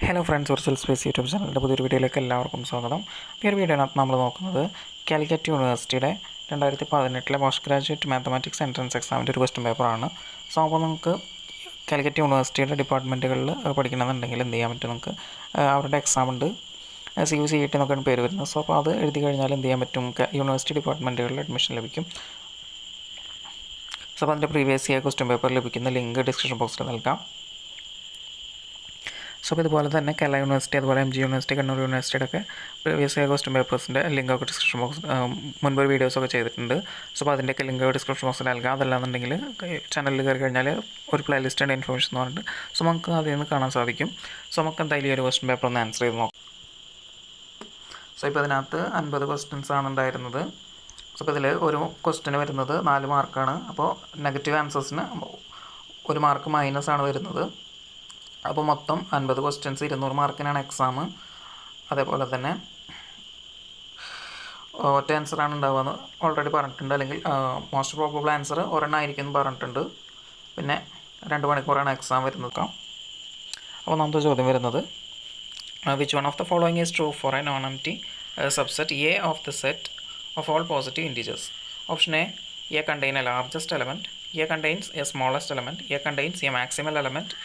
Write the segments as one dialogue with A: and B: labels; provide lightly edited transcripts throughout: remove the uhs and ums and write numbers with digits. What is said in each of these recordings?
A: Hello friends, virtual space YouTube ചാനലിൻ്റെ പുതിയൊരു വീഡിയോയിലേക്ക് എല്ലാവർക്കും സ്വാഗതം. ഈ ഒരു വീഡിയോയിനകത്ത് നമ്മൾ നോക്കുന്നത് കാലിക്കറ്റ് യൂണിവേഴ്സിറ്റിയുടെ 2018 പോസ്റ്റ് ഗ്രാജുവേറ്റ് മാത്തമാറ്റിക്സ് എൻട്രൻസ് എക്സാമിൻ്റെ ഒരു ക്വസ്റ്റ്യൻ പേപ്പറാണ്. സോ അപ്പോൾ നമുക്ക് കാലിക്കറ്റ് യൂണിവേഴ്സിറ്റിയുടെ ഡിപ്പാർട്ട്മെൻറ്റുകളിൽ പഠിക്കണമെന്നുണ്ടെങ്കിൽ എന്ത് ചെയ്യാൻ പറ്റും? നമുക്ക് അവരുടെ എക്സാം ഉണ്ട്, CUCET എന്നൊക്കെയാണ് പേര് വരുന്നത്. സോ അപ്പോൾ അത് എഴുതി കഴിഞ്ഞാൽ എന്ത് ചെയ്യാൻ പറ്റും? യൂണിവേഴ്സിറ്റി ഡിപ്പാർട്ട്മെൻറ്റുകളിൽ അഡ്മിഷൻ ലഭിക്കും. സോ അപ്പോൾ അതിൻ്റെ പ്രീവിയസ് ഇയർ ക്വസ്റ്റ്യൻ പേപ്പർ ലഭിക്കുന്ന ലിങ്ക് ഡിസ്ക്രിപ്ഷൻ ബോക്സിൽ നൽകാം. സോ അപ്പോൾ ഇതുപോലെ തന്നെ കേരള യൂണിവേഴ്സിറ്റി, അതുപോലെ MG യൂണിവേഴ്സിറ്റി, കണ്ണൂർ യൂണിവേഴ്സിറ്റിയുടെ ഒക്കെ പ്രീവിയസ് ഇയർ ക്വസ്റ്റ്യൻ പേപ്പേഴ്സിൻ്റെ ലിങ്കൊക്കെ ഡിസ്ക്രിപ്ഷൻ ബോക്സ് മുൻപൊരു വീഡിയോസൊക്കെ ചെയ്തിട്ടുണ്ട്. സോ അപ്പോൾ അതിൻ്റെയൊക്കെ ലിങ്ക് ഡിസ്ക്രിപ്ഷൻ ബോക്സിൽ നൽകാം. അതല്ലാന്നുണ്ടെങ്കിൽ ചാനലിൽ കയറി കഴിഞ്ഞാൽ ഒരു പ്ലേലിസ്റ്റിൻ്റെ ഇൻഫർമേഷൻ എന്ന് പറഞ്ഞിട്ട് സോ നമുക്ക് അതിൽ നിന്ന് കാണാൻ സാധിക്കും. സോ നമുക്ക് എന്തായാലും ഈ ഒരു ക്വസ്റ്റ്യൻ പേപ്പർ ഒന്ന് ആൻസർ ചെയ്ത് നോക്കാം. സോ ഇപ്പോൾ ഇതിനകത്ത് 50 ക്വസ്റ്റ്യൻസ് ആണ് ഉണ്ടായിരുന്നത്. സോ അപ്പോൾ ഇതിൽ ഒരു ക്വസ്റ്റ്യന് വരുന്നത് 4 മാർക്കാണ്. അപ്പോൾ നെഗറ്റീവ് ആൻസേഴ്സിന് 1 മാർക്ക് മൈനസ് ആണ് വരുന്നത്. അപ്പോൾ മൊത്തം 50 ക്വസ്റ്റ്യൻസ്, 200 മാർക്കിനാണ് എക്സാം. അതേപോലെ തന്നെ ഒറ്റ ആൻസറാണ് ഉണ്ടാവുകയെന്ന് ഓൾറെഡി പറഞ്ഞിട്ടുണ്ട്. അല്ലെങ്കിൽ മോസ്റ്റ് പ്രോബബിൾ ആൻസർ ഒരെണ്ണം ആയിരിക്കും എന്ന് പറഞ്ഞിട്ടുണ്ട്. പിന്നെ 2 മണിക്കൂറാണ് എക്സാം വരുന്നത്. അപ്പോൾ നമ്മുടെ ചോദ്യം വരുന്നത്, which one of the following is true for A non empty subset A of the set of all positive integers? Option A contain A largest element, A contains A smallest element, A contains A maximal element,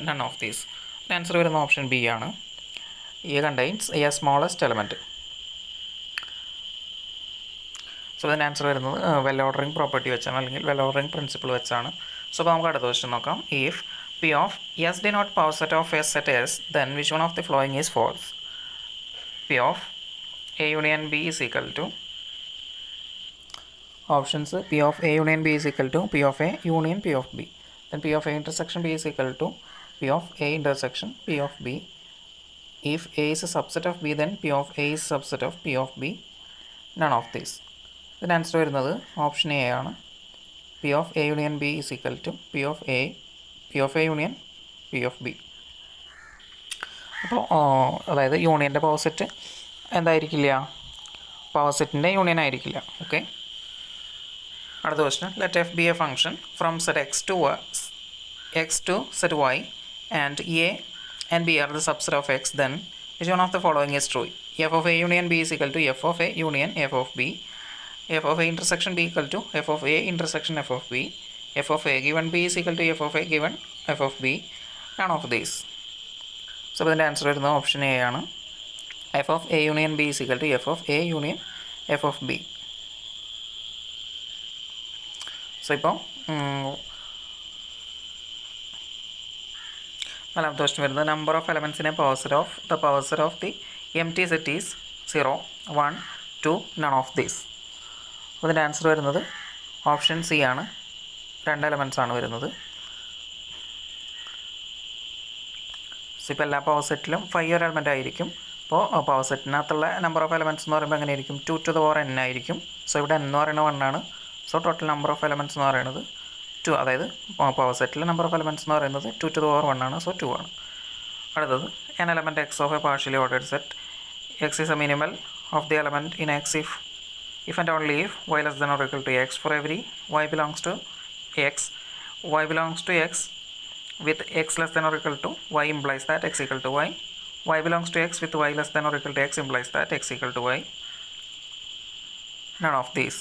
A: none of these. Answer വരുന്ന option B ആണ്. A contains A smallest element. So അതിൻ്റെ answer വരുന്നത് well ordering property വെച്ചാണ്, അല്ലെങ്കിൽ well ordering principle വെച്ചാണ്. So അപ്പോൾ നമുക്ക് അടുത്ത ക്വസ്റ്റ്യൻ നോക്കാം. If P of S denote power set of S at S, then which one of the following is false? P of A union B is equal to, options P of A union B is equal to P of A union P of B. Then P of A intersection B is equal to P of A intersection P of B. If A is a subset of B, then P of A is a subset of P of B. None of these. ഇതിന് answer വരുന്നത് option A ആണ്. P of A union B is equal to P of A union P of B. അപ്പോൾ അതായത് യൂണിയൻ്റെ power set എന്തായിരിക്കില്ല? Power സെറ്റിൻ്റെ union ആയിരിക്കില്ല. Okay, അടുത്ത question. Let F be a function from set x to set y and A and B are the subset of x, then which one of the following is true? F of A union B is equal to F of A union F of B. F of A intersection B equal to F of A intersection F of B. F of A given B is equal to F of A given F of B. None of these. So ഇതിൻ്റെ answer വരുന്നത് option A ആണ്. F of A union B is equal to F of A union F of B. So ഇപ്പോൾ നാലാമത്തെ question വരുന്നത്, number of എലമെൻറ്റ്സിനെ power set of the empty set is 0, 1, 2, none of these. അതിൻ്റെ answer വരുന്നത് option C ആണ്. 2 elements ആണ് വരുന്നത്. So ഇപ്പോൾ എല്ലാ പവർ സെറ്റിലും 5 ഒരു എലമെൻ്റ് ആയിരിക്കും. അപ്പോൾ പവർ സെറ്റിനകത്തുള്ള നമ്പർ ഓഫ് എലമെൻറ്റ്സ് എന്ന് പറയുമ്പോൾ എങ്ങനെയായിരിക്കും? 2 to the power n ആയിരിക്കും. സോ ഇവിടെ n എന്ന് പറയുന്നത് 1 ആണ്. So total number of elements എന്ന് പറയുന്നത് 2, അതായത് പവർ സെറ്റിലെ നമ്പർ ഓഫ് എലമെൻറ്റ്സ് എന്ന് പറയുന്നത് 2 to the power 1 ആണ്. സോ 2 ആണ്. അടുത്തത്, an element x of a partially ordered set x is a minimal of the element in x if and only if y less than or equal to x. For every y belongs to x with x less than or equal to y implies that x equal to y belongs to x with y less than or equal to x implies that x equal to y. None of these.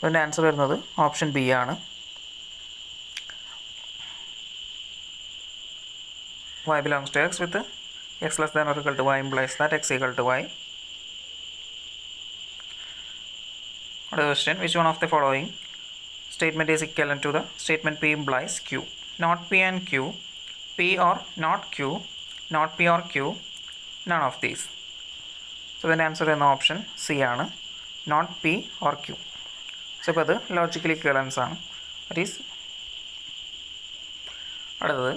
A: ഇതിൻ്റെ answer വരുന്നത് option B ആണ്. y belongs to x with x less than or equal to y implies that x equal to y. Another question, which one of the following statement is equivalent to the statement P implies Q? Not P and Q, P or not Q, not P or Q, none of these. So the answer in the option C ആണ്, not P or Q. So ഇപ്പോൾ അത് logical ഇക്വലൻസ് ആണ്. That is, അടുത്തത്,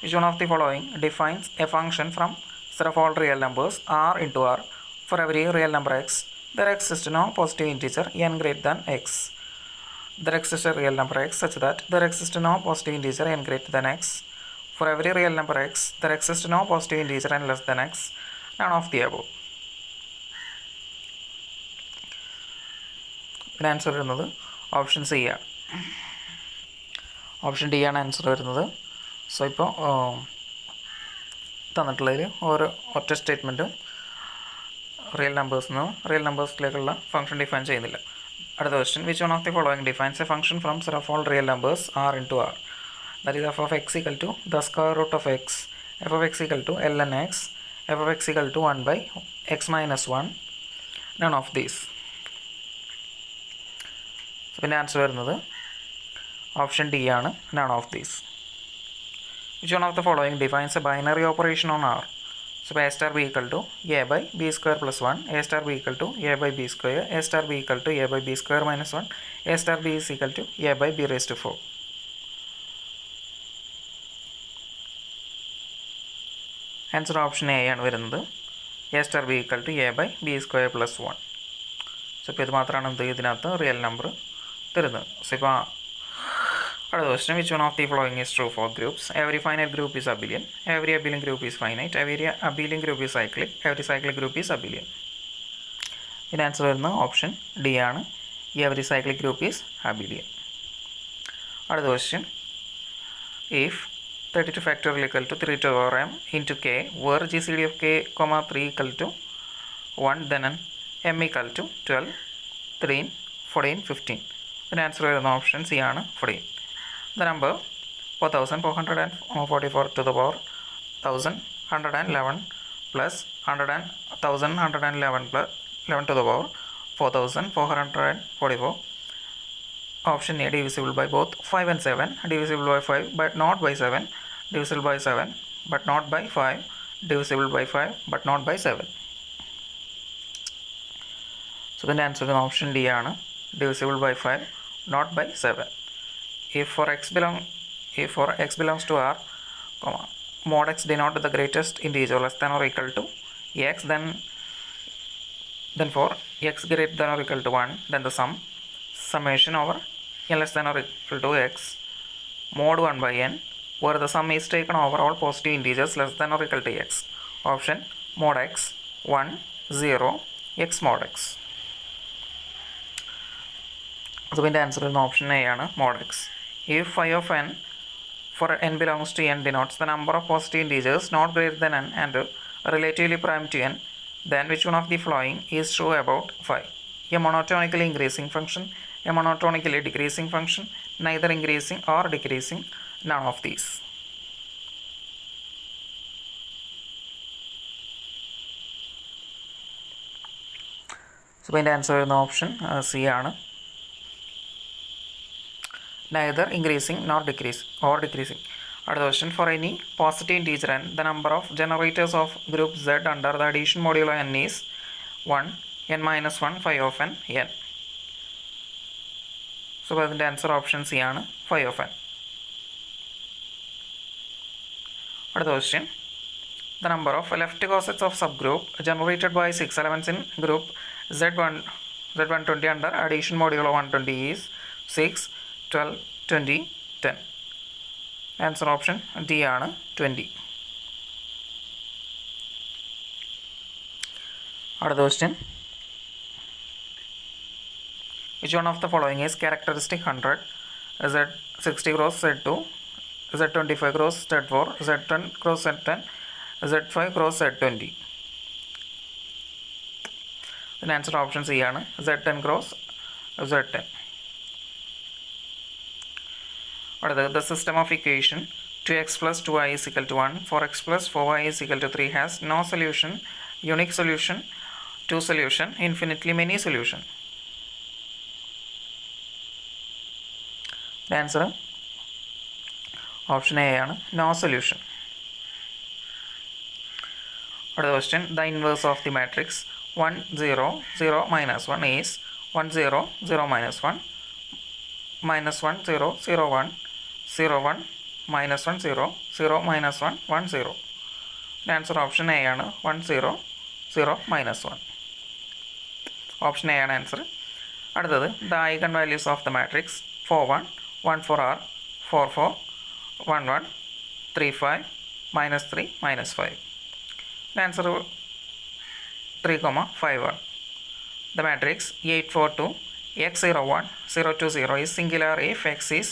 A: which one of the following defines a function from set of all real numbers R into R for every real number x there exists no positive integer n greater than x. There exists a real number x such that there exists no positive integer n greater than x. For every real number x there exists no positive integer n less than x. None of the above. ഇതിന് answer വരുന്നത് option C ആണ്. Option D ആണ് answer വരുന്നത്. So ഇപ്പോൾ തന്നിട്ടുള്ളതിൽ ഓരോ ഒറ്റ സ്റ്റേറ്റ്മെൻറ്റും റിയൽ നമ്പേഴ്സിലേക്കുള്ള ഫംഗ്ഷൻ ഡിഫൈൻ ചെയ്യുന്നില്ല. അടുത്ത question, which one of the following defines a function from set of all real numbers R into R, that is f of x equal to the square root of x, f of x equal to l n x, f of x equal to 1 by x minus 1, none of these. പിന്നെ answer വരുന്നത് option D ആണ്, none of these. Which one of the following defines a binary operation on R? So a star b equal to a by b square plus 1, a star b equal to a by b square, a star b equal to a by b square minus 1, a star b is equal to a by b raised to 4. Answer option A ആണ് വരുന്നത്, a star b equal to a by b square plus 1. So ഇപ്പോൾ ഇത് മാത്രമാണ് ഇതിനകത്ത് real number തരുന്നത്. So ഇപ്പോൾ അടുത്ത question, which one of the following is true for groups? Every finite group is abelian, every abelian group is finite, every abelian group is cyclic, every cyclic group is abelian. ഇതിന് answer വരുന്നത് option D ആണ്, every cyclic group is abelian. അടുത്ത question, if 32 factorial equal to 3 to the power m into k, where GCD of k, 3 equal to 1, then m equal to 12, 13, 14, 15. ഇതിന് answer വരുന്ന option C ആണ്, 14. The number 4444 to the power 1111 plus 1111 plus 11 to the power 4444. Option A divisible by both 5 and 7, divisible by 5 but not by 7, divisible by 7 but not by 5, divisible by 5 but not by 7. So the answer is option D ആണ്, divisible by 5 not by 7. If for x belongs to R, mod x denote the greatest integer less than or equal to x, then for x greater than or equal to 1, then the summation over n less than or equal to x mod 1 by n, where the sum is taken over all positive integers less than or equal to x. Option mod x 1 0 x mod x. So the answer is option A ആണ്, mod x. If phi of n for n belongs to n denotes the number of positive integers not greater than n and relatively prime to n, then which one of the following is true about phi? A monotonically increasing function, a monotonically decreasing function, neither increasing or decreasing, none of these. So the answer is option C ആണ്, neither increasing nor decreasing. അടുത്ത question, for any positive integer n, the number of generators of group Z under the addition modulo n is 1, n minus 1, phi of n, n. So അതിൻ്റെ answer option C ആണ്, phi of n. അടുത്ത question, the number of left cosets of subgroup generated by 6 elements in group Z120 under addition modulo 120 is 6, 12, 20, 10. Answer option D ആണ്, 20. അടുത്ത question, which one of the following is characteristic 100? Z60 cross Z2, Z25 cross Z4, Z10 cross Z10, Z5 cross Z20. Then answer option C ആണ്, Z10 cross Z10. The system of equation 2x plus 2y is equal to 1, 4x plus 4y is equal to 3 has no solution, unique solution, 2 solution, infinitely many solution. The answer option A ആണ്, no solution. അടുത്ത question, the inverse of the matrix 1 0 0 minus 1 is 1 0 0 minus 1 minus 1 0 0 1 0 1 minus 1 0 0 minus 1 1 0. The answer option A ആണ്, 1 0 0 minus 1. Option A ആണ് answer. അടുത്തത്, the eigen values of the matrix 4 1 1 4 are 4 4 1 1 3 5 minus 3 minus 5. The answer 3 5 1. The matrix 8 4 2 x 0 1 0 2 0 is singular if x is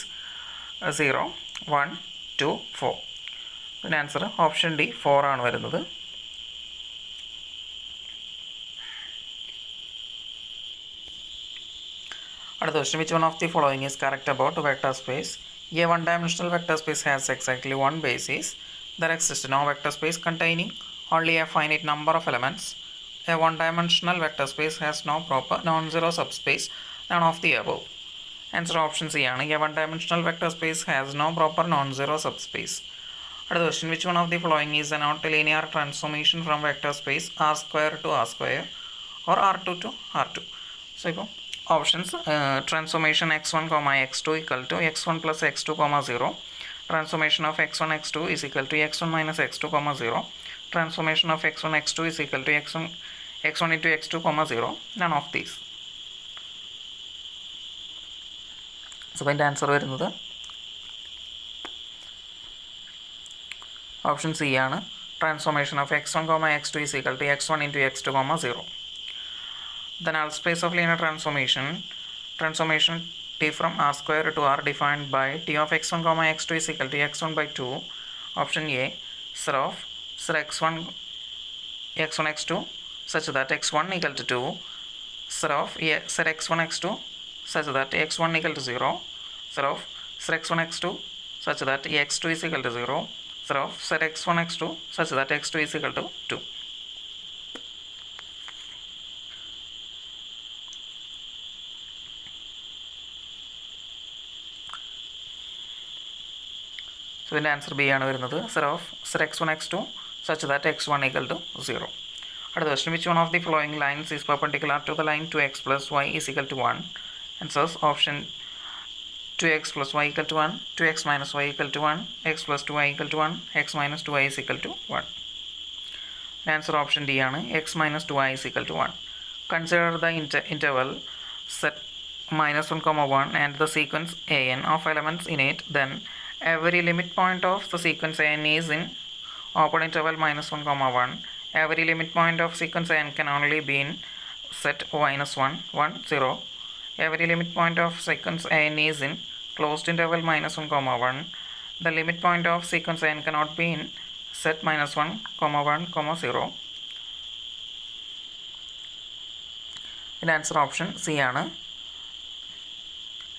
A: 0 1 2 4. ഇതിന് answer option D 4 ആണ് വരുന്നത്. അടുത്ത question, which one of the following is correct about vector space? A one-dimensional vector space has exactly one basis. There exists no vector space containing only a finite number of elements. A one-dimensional vector space has no proper non-zero subspace. None of the above. Answer option C ആണ്. A one-dimensional vector space has no proper non-zero subspace. അടുത്ത question, which one of the following is a not linear transformation from vector space R square to R square or R2 to R2? So ഇപ്പോൾ options, transformation x1, x2 equal to x1 plus x2, 0. Transformation of x1, x2 is equal to x1 minus x2, 0. Transformation of x1, x2 is equal to x1 into x2, 0. None of these. So അതിൻ്റെ answer വരുന്നത് option C ആണ്. Transformation of x1, x2 is equal to x1 into x2, 0. The null space of linear transformation t from R square to R defined by t of x1, x2 is equal to x1 by 2. Option A, set of x1, x2 such that x1 equal to 2. Set x1, x2 such that x1 equal to 0. Set x1, x2 such that x2 is equal to 0. Set x1, x2 such that x2 is equal to 2. So ഇതിൻ്റെ answer B ആണ് വരുന്നത്. set x1, x2 such that x1 equal to 0. അടുത്ത question, which one of the following lines is perpendicular to the line 2x plus y is equal to 1? Answers option 2x plus y equal to 1, 2x minus y equal to 1, x plus 2y equal to 1, x minus 2y is equal to 1. Answer option D ആണ്. x minus 2y is equal to 1. Consider the interval set -1, 1 and the sequence an of elements in it. Then every limit point of the sequence n is in open interval -1, 1. Every limit point of sequence n can only be in set -1, 1, 0. Every limit point of sequence n is in closed interval -1, 1. The limit point of sequence n cannot be in set -1, 1, 0. The answer option C ആണ്.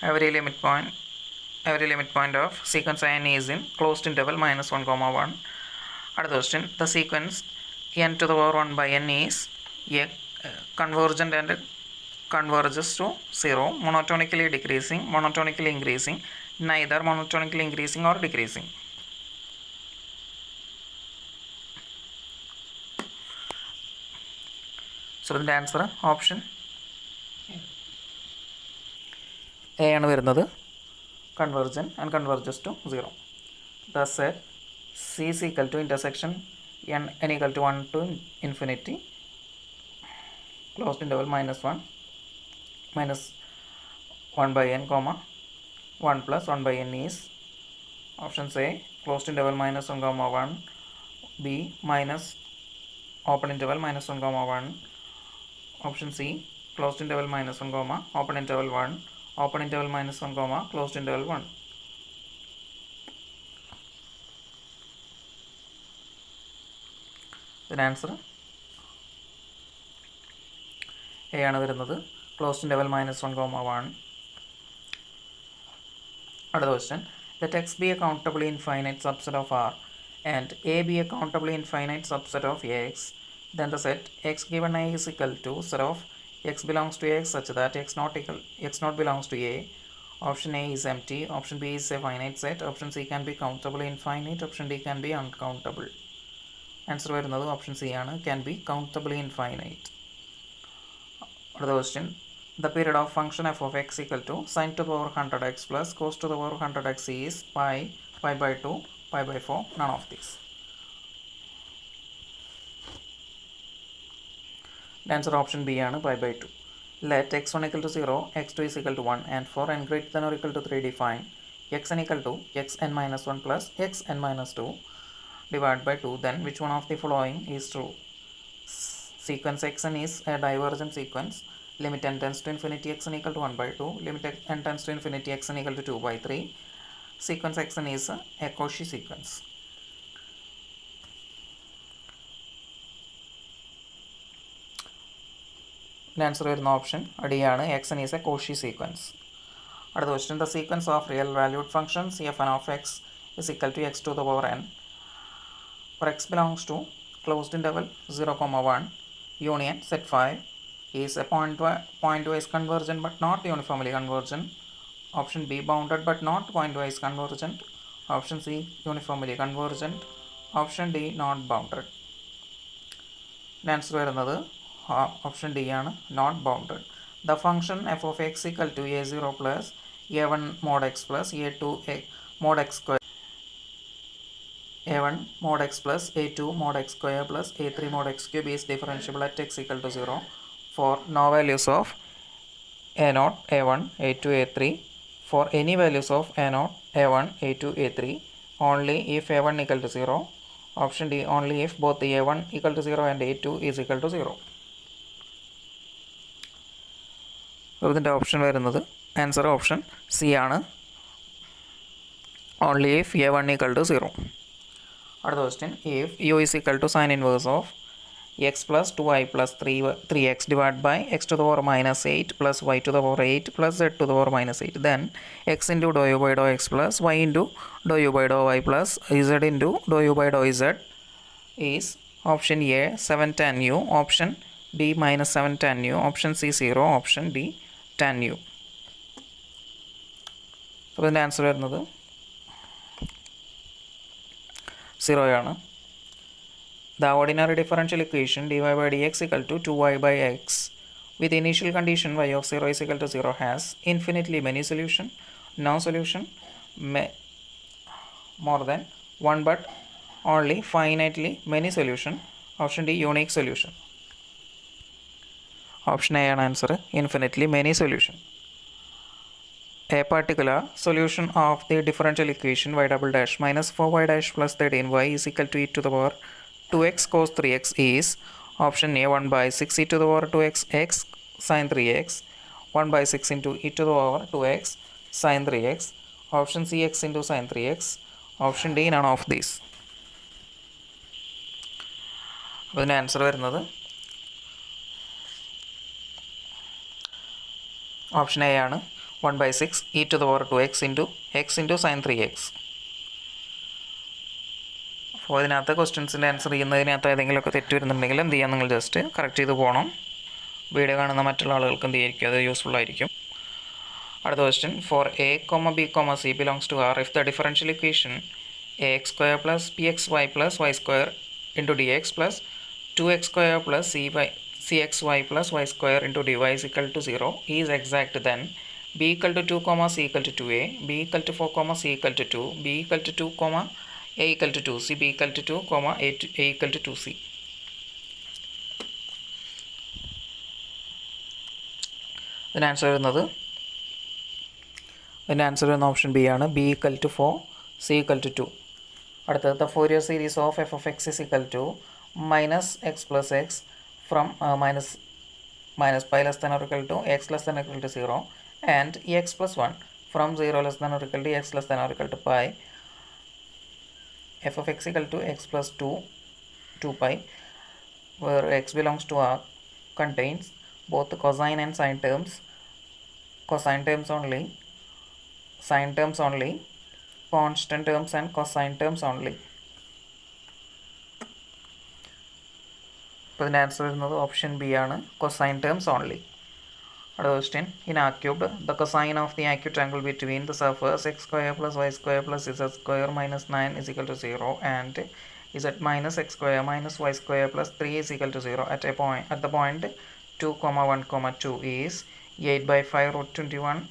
A: Every limit point of sequence n is in closed interval -1, 1. Other question, the sequence n to the power 1 by n is convergent and converges to 0, monotonically decreasing, monotonically increasing, neither monotonically increasing or decreasing. So the answer option A ആണ് വരുന്നത്. Convergent and converges to 0. Thus set C is equal to intersection n equal to 1 to infinity closed interval -1 by n, 1 plus 1 by n is option A closed interval -1, 1, B minus open interval -1, 1, option C closed interval -1, open interval 1, open interval -1, closed interval 1. Then answer A ആണ് വരുന്നത്. closed interval -1, 1. അടുത്ത question, let x be a countably infinite subset of R and A be a countably infinite subset of X. Then the set x given A is equal to set of x belongs to X such that x not belongs to A. Option A is empty, option B is a finite set, option C can be countably infinite, option D can be uncountable. Answer വരുന്നത് option C ആണ്, can be countably infinite. അടുത്ത question, the period of function f of x equal to sin to the power 100x plus cos to the power 100x is pi by 2, pi by 4, none of these. The answer option B ആണ്, pi by 2. Let x1 equal to 0, x2 is equal to 1 and for n greater than or equal to 3 define xn equal to xn minus 1 plus xn minus 2 divided by 2. Then which one of the following is true? Sequence xn is a divergent sequence. Limit n tends to infinity xn equal to 1 by 2. Limit n tends to infinity xn equal to 2 by 3. Sequence xn is a Cauchy sequence. Answer വരുന്ന option D ആണ്. X is a Cauchy sequence. അടുത്ത question, the sequence of real valued functions f n of x is equal to x to the power n for x belongs to closed interval 0, 1 union set 5 is a pointwise convergent but not uniformly convergent. Option B, bounded but not pointwise convergent. Option C, uniformly convergent. Option D, not bounded. Answer വരുന്നത് option D ആണ്, not bounded. The function f of x equal to a0 plus a1 mod x plus a2 mod x square a1 mod x plus a2 mod x square plus a3 mod x cube is differentiable at x equal to 0 for no values of a0, a1, a2, a3 for any values of a0, a1, a2, a3 only if a1 equal to 0. Option D, only if both a1 equal to 0 and a2 is equal to 0. ഇതിൻ്റെ option വരുന്നത് answer option C ആണ്, only if a1 equal to 0. അടുത്ത question, if u is equal to sine inverse of x plus 2y plus 3x divide by x to the power minus 8 plus y to the power 8 plus z to the power minus 8 then x into do u by do x plus y into do u by do y plus z into do u by do z is option A 7 tan u, option D minus 7 tan u, option C 0, option D tan u. അപ്പോൾ ഇതിൻ്റെ answer വരുന്നത് 0 ആണ്. The ordinary differential equation dy by dx equal to 2y by x with initial condition y of 0 is equal to 0 has infinitely many solution, no solution, more than one but only finitely many solution. Option D, unique solution. Option A ആണ് answer, infinitely many solution. A particular solution of the differential equation y double dash minus 4y dash plus 13y is equal to e to the power 2x cos 3x is option A 1 by 6 e to the power 2x x sin 3x, 1 by 6 into e to the power 2x sin 3x, option C x into sin 3x, option D none of these. അതിന് answer വരുന്നത് option A ആണ്, 1 by 6 e to the power 2x into sin 3x. അപ്പോൾ ഇതിനകത്ത് ക്വസ്റ്റ്യൻസിൻ്റെ answer ചെയ്യുന്നതിനകത്ത് ഏതെങ്കിലുമൊക്കെ തെറ്റ് വരുന്നുണ്ടെങ്കിൽ എന്ത് ചെയ്യാം, നിങ്ങൾ ജസ്റ്റ് കറക്റ്റ് ചെയ്ത് പോകണം. വീഡിയോ കാണുന്ന മറ്റുള്ള ആളുകൾക്ക് എന്ത് ചെയ്യായിരിക്കും, അത് യൂസ്ഫുൾ ആയിരിക്കും. അടുത്ത question, for a comma b comma c belongs to R if the differential equation a x square plus p x y plus y square into d x plus 2x square plus cxy plus y square into dy is equal to 0 is exact, then b equal to 2 comma c equal to 2a, b equal to 4 comma c equal to 2, b equal to 2 comma a equal to 2c, b equal to 2 comma a equal to 2c. ഇതിന് answer വരുന്നത് option B ആണ്, b equal to 4 c equal to 2. അടുത്തത്, the Fourier series of f of x is equal to minus x plus x from minus pi less than or equal to x less than or equal to 0 and x plus 1 from 0 less than or equal to x less than or equal to pi. F of x equal to x plus 2 pi where x belongs to R contains both cosine and sine terms, cosine terms only, sine terms only, constant terms and cosine terms only. അപ്പോൾ ഇതിൻ്റെ answer വരുന്നത് option B ആണ്, cosine terms only. അടുത്ത question, in R cubed the cosine of the acute angle between the surface x square plus y square plus z square minus 9 is equal to 0 and z minus x square minus y square plus 3 is equal to 0 at the point 2, 1, 2 is 8 by 5 root 21,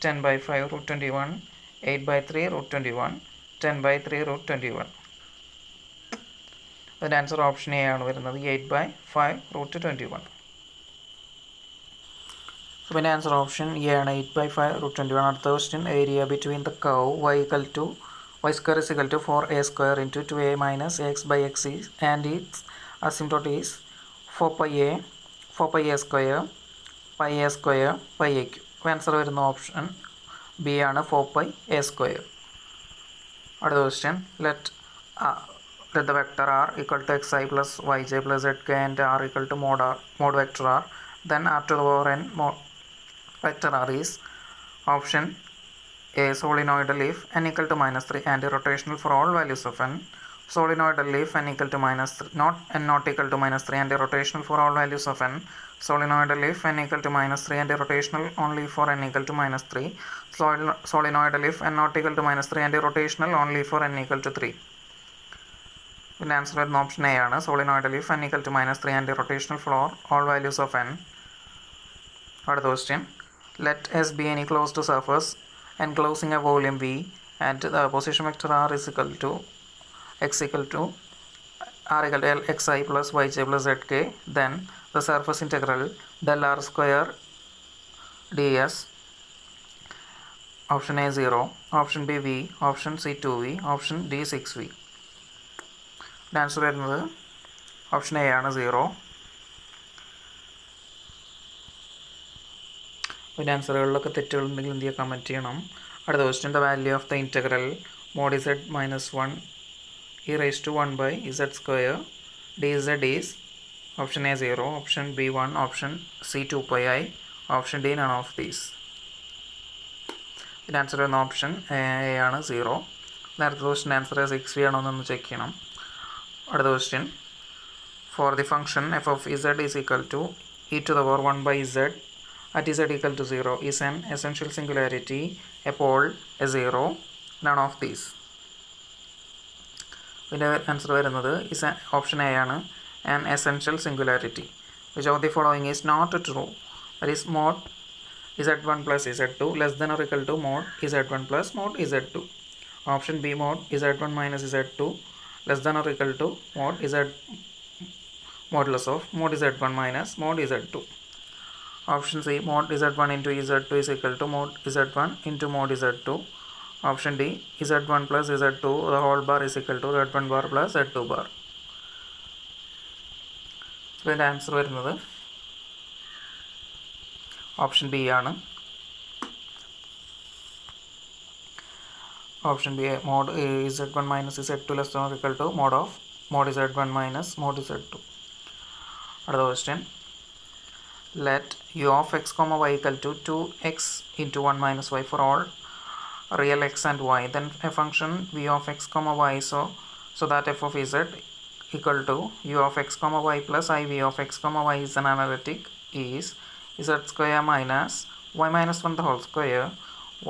A: 10 by 5 root 21, 8 by 3 root 21, 10 by 3 root 21. അതിൻ്റെ answer option A ആണ് വരുന്നത്, 8 by 5 root 21. അപ്പോൾ ഇതിൻ്റെ answer option A ആണ്, 8 by 5 root 21. അടുത്ത question, area between the curve y square is equal to 4a square into 2a minus x by x is and its asymptote is 4 pi a square pi a square pi a cube. Answer വരുന്ന option B ആണ്, 4 pi a square. അടുത്ത question, let the vector r equal to xi plus yj plus zk and r equal to mod vector r then r to the power n vector r is option A solenoidal if n equal to minus 3 anti-rotational for all values of n, solenoidal if n equal to minus 3, not equal to minus 3 anti-rotational for all values of n, solenoidal if n equal to minus 3 anti-rotational only for n equal to minus 3, solenoidal if n not equal to minus 3 anti-rotational only for n equal to 3. The answer വരുന്ന option A ആണ്. solenoidal if n equal to minus 3 anti-rotational for all values of n. അടുത്ത question. Let S be any closed surface enclosing a volume V and the position vector r is equal to x equal to r equal to lxi plus yj plus zk, then the surface integral del r square ds, option A 0, option B v, option C 2v, option D 6v. Answer വരുന്നത് option A ആണ് 0. ഇതിൻ്റെ ആൻസറുകളിലൊക്കെ തെറ്റുകളുണ്ടെങ്കിൽ എന്ത് ചെയ്യുക, comment ചെയ്യണം. അടുത്ത question. The value of the integral mod z minus 1 e raised to 1 by z square dz is option A 0, option B 1, option C 2 pi I, option D none of these. ഇതിൻ്റെ answer വരുന്ന option A ആണ് 0. നേരത്തെ question answer 6v ആണോ എന്നൊന്ന് check ചെയ്യണം. അടുത്ത question. For the function f of z is equal to e to the power 1 by z at z equal to 0 is an essential singularity, a pole, a 0, none of these. ഇതിൻ്റെ answer വരുന്നത് option A ആണ്, an essential singularity. Which of the following is not true? That is mod z1 plus z2 less than or equal to mod z1 plus mod z2. Option B mod z1 minus z2 less than or equal to mod z modulus of mod z1 minus mod z2. Option C mod z1 into z2 is equal to mod z1 into mod z2. Option D z1 plus z2 the whole bar is equal to z1 bar plus z2 bar. ഇതിൻ്റെ answer വരുന്നത് option B ആണ്. Option B mod z1 minus z2 less than or equal to mod z1 minus mod z2. അടുത്ത question. Let u of x comma y equal to 2x into 1 minus y for all real x and y, then a function v of x comma y so that f of z equal to u of x comma y plus I v of x comma y is an analytic is z square minus y minus 1 the whole square,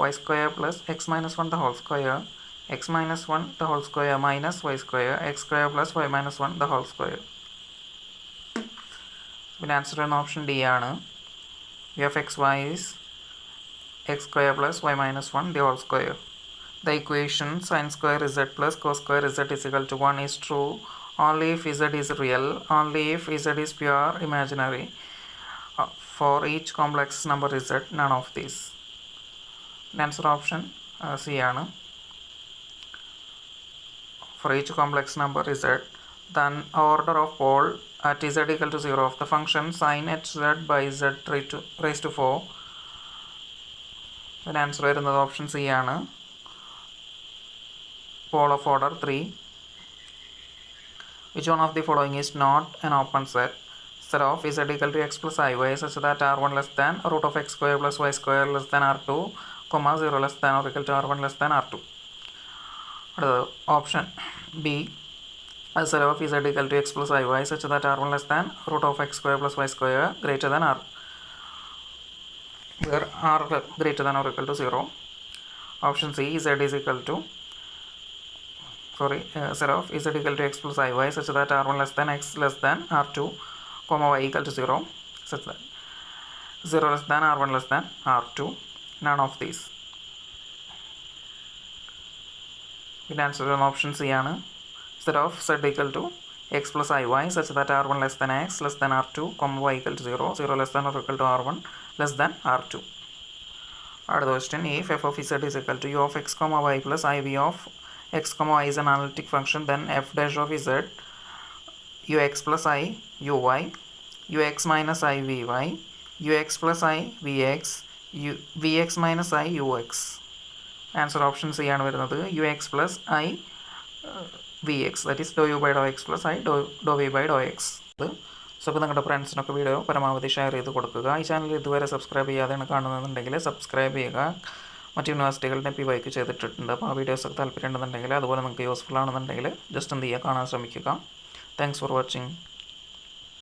A: y square plus x minus 1 the whole square, x minus 1 the whole square minus y square, x square plus y minus 1 the whole square. പിന്നെ answer വരുന്ന option D ആണ്. v of x y is x square plus y minus 1 the whole square. The equation sin square z plus cos square z is equal to 1 is true only if z is real, only if z is pure imaginary. For each complex number z, none of these. Answer option C ആണ്. For each complex number z, then order of pole at z equal to 0 of the function sin hz by z raised to 4. Then answer വരുന്നത് option C ആണ്. Pole of order 3. Which one of the following is not an open set? Set of z equal to x plus iy such that r1 less than root of x square plus y square less than r2, comma 0 less than or equal to r1 less than r2. Option B. A set of z equal to x plus iy such that r1 less than root of x square plus y square greater than r, where r greater than or equal to 0. Option C. Z is equal to set of z equal to x plus iy such that r1 less than x less than r2, comma y equal to 0 such that 0 less than r1 less than r2, none of these. The answer is option C ആണ്. Set of z equal to x plus iy such that r1 less than x less than r2, comma y equal to 0, 0 less than or equal to r1 less than r2. അടുത്ത question. If f of z is equal to u of x comma y plus I v of x comma y is an analytic function, then f dash of z ux plus I uy, ux minus I vy, ux plus I vx, vx minus I ux. Answer option C ആണ് വരുന്നത്. ux plus I vx, that is dou u by dou x plus I dou v by dou x. So അപ്പോൾ നിങ്ങളുടെ ഫ്രണ്ട്സിനൊക്കെ video പരമാവധി share ചെയ്ത് കൊടുക്കുക. ഈ channel ഇതുവരെ സബ്സ്ക്രൈബ് ചെയ്യാതെയാണ് കാണുന്നതെന്നുണ്ടെങ്കിൽ സബ്സ്ക്രൈബ് ചെയ്യുക. മറ്റ് യൂണിവേഴ്സിറ്റികളുടെ PYQ ചെയ്തിട്ടുണ്ട്. അപ്പോൾ ആ വീഡിയോസൊക്കെ താല്പര്യം ഉണ്ടെന്നുണ്ടെങ്കിൽ അതുപോലെ നിങ്ങൾക്ക് യൂസ്ഫുൾ ആണെന്നുണ്ടെങ്കിൽ ജസ്റ്റ് എന്ത് ചെയ്യുക, കാണാൻ ശ്രമിക്കുക. Thanks for watching.